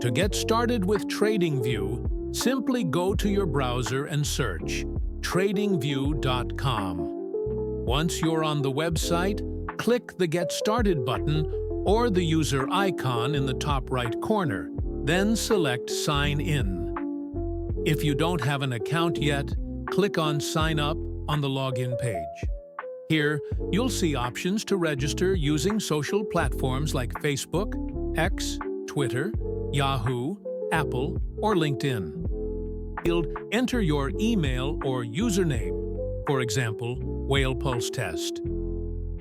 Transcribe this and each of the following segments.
To get started with TradingView, simply go to your browser and search TradingView.com. Once you're on the website, click the Get Started button or the user icon in the top right corner, then select Sign In. If you don't have an account yet, click on Sign Up on the login page. Here, you'll see options to register using social platforms like Facebook, X, Twitter, Yahoo, Apple, or LinkedIn. Enter your email or username, for example, Whale Pulse Test.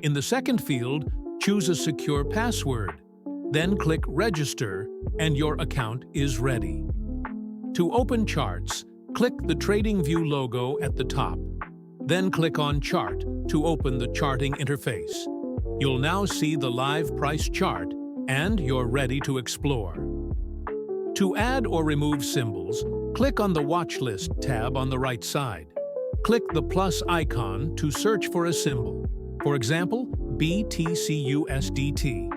In the second field, choose a secure password. Then click Register, and your account is ready. To open charts, click the TradingView logo at the top. Then click on Chart to open the charting interface. You'll now see the live price chart, and you're ready to explore. To add or remove symbols, click on the Watch List tab on the right side. Click the plus icon to search for a symbol. For example, BTCUSDT.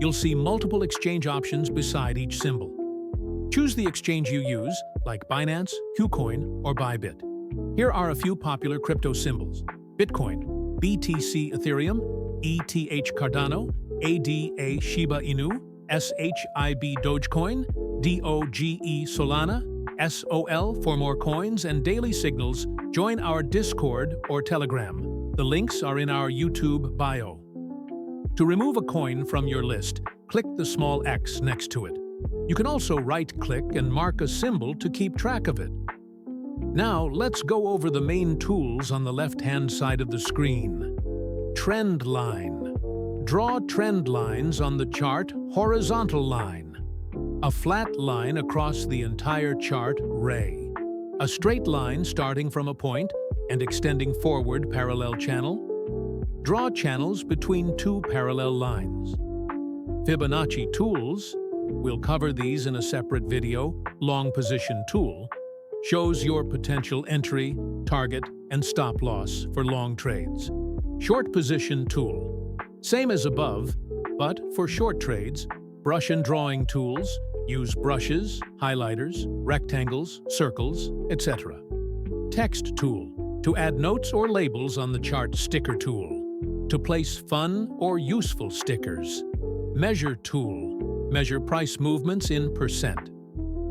You'll see multiple exchange options beside each symbol. Choose the exchange you use, like Binance, KuCoin, or Bybit. Here are a few popular crypto symbols: Bitcoin, BTC Ethereum, ETH Cardano, ADA Shiba Inu, SHIB Dogecoin, DOGE Solana, SOL. For more coins and daily signals, join our Discord or Telegram. The links are in our YouTube bio. To remove a coin from your list, click the small X next to it. You can also right-click and mark a symbol to keep track of it. Now, let's go over the main tools on the left-hand side of the screen. Trend line. Draw trend lines on the chart, horizontal line. A flat line across the entire chart, ray. A straight line starting from a point and extending forward, parallel channel. Draw channels between two parallel lines. Fibonacci tools, we'll cover these in a separate video. Long position tool shows your potential entry, target, and stop loss for long trades. Short position tool, same as above, but for short trades. Brush and drawing tools, use brushes, highlighters, rectangles, circles, etc. Text tool, to add notes or labels on the chart. Sticker tool, to place fun or useful stickers. Measure tool, measure price movements in percent.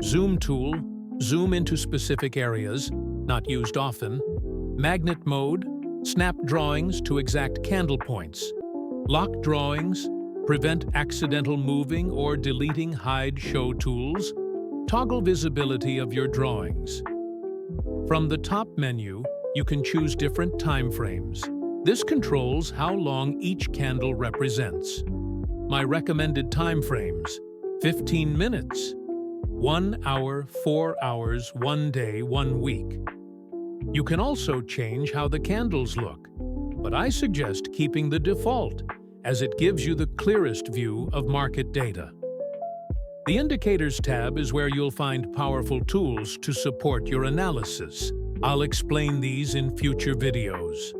Zoom tool, zoom into specific areas, not used often. Magnet mode, snap drawings to exact candle points. Lock drawings, prevent accidental moving or deleting. Hide show tools, toggle visibility of your drawings. From the top menu, you can choose different time frames. This controls how long each candle represents. My recommended time frames: 15 minutes, 1 hour, 4 hours, 1 day, 1 week. You can also change how the candles look, but I suggest keeping the default, as it gives you the clearest view of market data. The Indicators tab is where you'll find powerful tools to support your analysis. I'll explain these in future videos.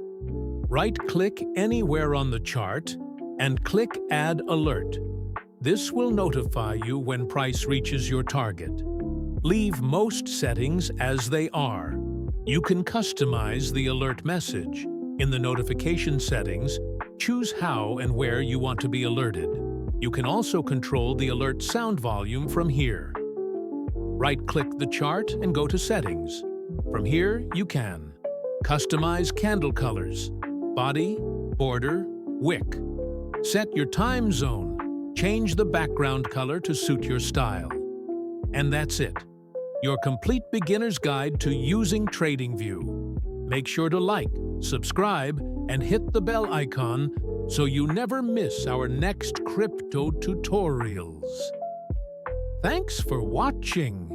Right-click anywhere on the chart and click Add Alert. This will notify you when price reaches your target. Leave most settings as they are. You can customize the alert message. In the notification settings, choose how and where you want to be alerted. You can also control the alert sound volume from here. Right-click the chart and go to Settings. From here, you can customize candle colors, body, border, wick. Set your time zone. Change the background color to suit your style. And that's it. Your complete beginner's guide to using TradingView. Make sure to like, subscribe, and hit the bell icon so you never miss our next crypto tutorials. Thanks for watching.